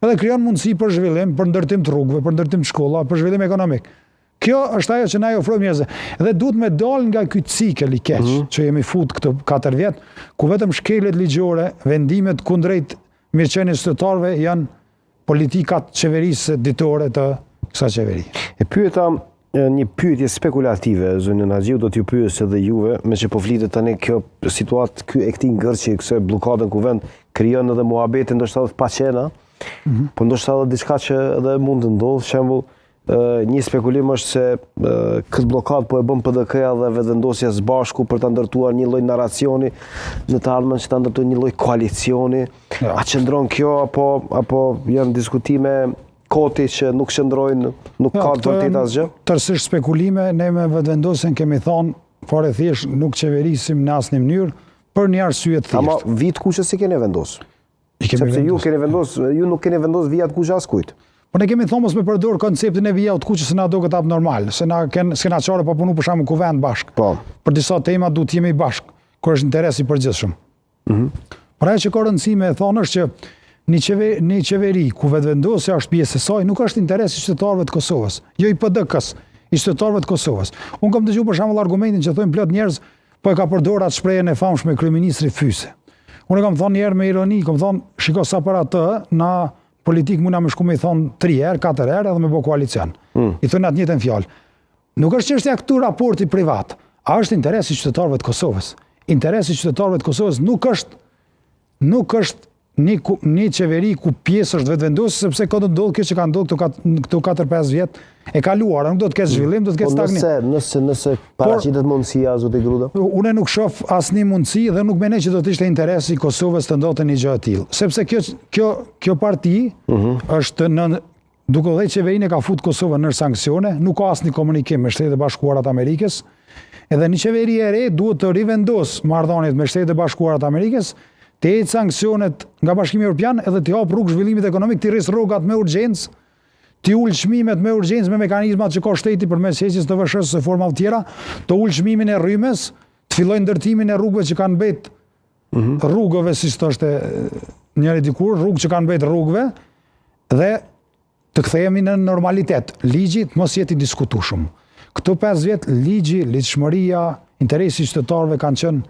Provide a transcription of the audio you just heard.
edhe krijon mundësi për zhvillim, për ndërtim të rrugëve, për ndërtim të shkolla, për zhvillim ekonomik. Kjo është ajo që na i ofrojmë njerëzve. Dhe duhet me dal nga ky cikel i keq që jemi fut këtë 4 vjet, ku vetëm shkeljet ligjore, vendimet kundrejt mirëqenies qytetarëve janë politikat qeverisë ditore të kësaj qeveri. E pyeta një pyetje spekulative, zënë Naxhiu, do t'ju pyes edhe juve, me që po flitet tani kjo situatë, ky e këtij ngërçi, kësaj bllokade në kuvend krijon edhe muhabete ndoshta pa qena, po ndoshta edhe diçka që edhe mund të ndodhë, shembull, një spekulim është se këtë blokadë po e bën PDK-ja dhe vetëvendosja së bashku për ta ndërtuar një lloj narracioni në të ardhmen që ta ndërtojnë një lloj koalicioni. A qëndron kjo apo janë diskutime koti që nuk qëndrojnë, nuk ka të vërtetë asgjë? Tërësisht spekulime, ne me vetëvendosjen kemi thonë fare thjesht nuk qeverisim në asnjë mënyrë për një arsye të thjeshtë. Ama vit kushte si keni vendosur? Sepse ju nuk keni vendosur vijat kushte askujt. Po ne kemi thonë mos me përdor konceptin e vijat kushte se na duket abnormal, se na s'kena çore pa punu për shkakun kuvend bashk. Po. Për disa tema duhet jemi bashk, kur është interesi i përgjithshëm. Por ajo që ka rëndësi me thonë është që një qeveri ku vetëvendosja është pjesë e saj, nuk është interesi i qytetarëve të Kosovës, jo i PDK-s, i qytetarëve të Kosovës. Unë kam dëgjuar për shembull argumentin që thonë plot njerëz po e ka përdorur atë shprehjen e famshme kryeministri Fyse. Unë kam thonë një herë me ironi, kam thonë, shiko sa para të, na politik mund na më shku me i thonë 3 herë, 4 herë edhe me bë koalicion. I thonë atë njëjtën fjalë. Nuk është çështja këtu raporti privat, a është interesi i qytetarëve të Kosovës. Interesi i qytetarëve të Kosovës nuk është një qeveri ku pjesë është vetëvendosur, sepse ka të ndodhë kjo që ka ndodhur këto 4-5 vjet e kaluar, nuk do të ketë zhvillim, do të ketë stagnim. Nëse paraqitet mundësia, zoti Gruda? Unë nuk shoh asnjë mundësi dhe nuk mendoj që do të ishte interesi i Kosovës të ndodhte një gjë e tillë, sepse kjo parti është duke dhënë qeverinë e ka fut Kosovën në sanksione, nuk ka asnjë komunikim me Shtetet e Bashkuara të Amerikës, edhe një qeveri e re duhet të rivendos marrëdhëniet me Shtetet e Bashkuara të Amerikës, të ecë sanksionet nga Bashkimi Evropian edhe të hap rrugë zhvillimit ekonomik, të rrisë rrogat me urgjencë, të ul çmimet me urgjencë me mekanizmat që ka shteti përmes heqjes të VSH-s së forma të tjera, të ul çmimin e rrymes, të fillojë ndërtimin e rrugëve që kanë mbet rrugëve, siç thoshte njëri dikur, rrugë që kanë mbet rrugëve dhe të kthehemi në normalitet. Ligji të mos jetë i diskutueshëm. Këto 5 vjet ligji, ligjshmëria, interesi i qytetarëve kanë qenë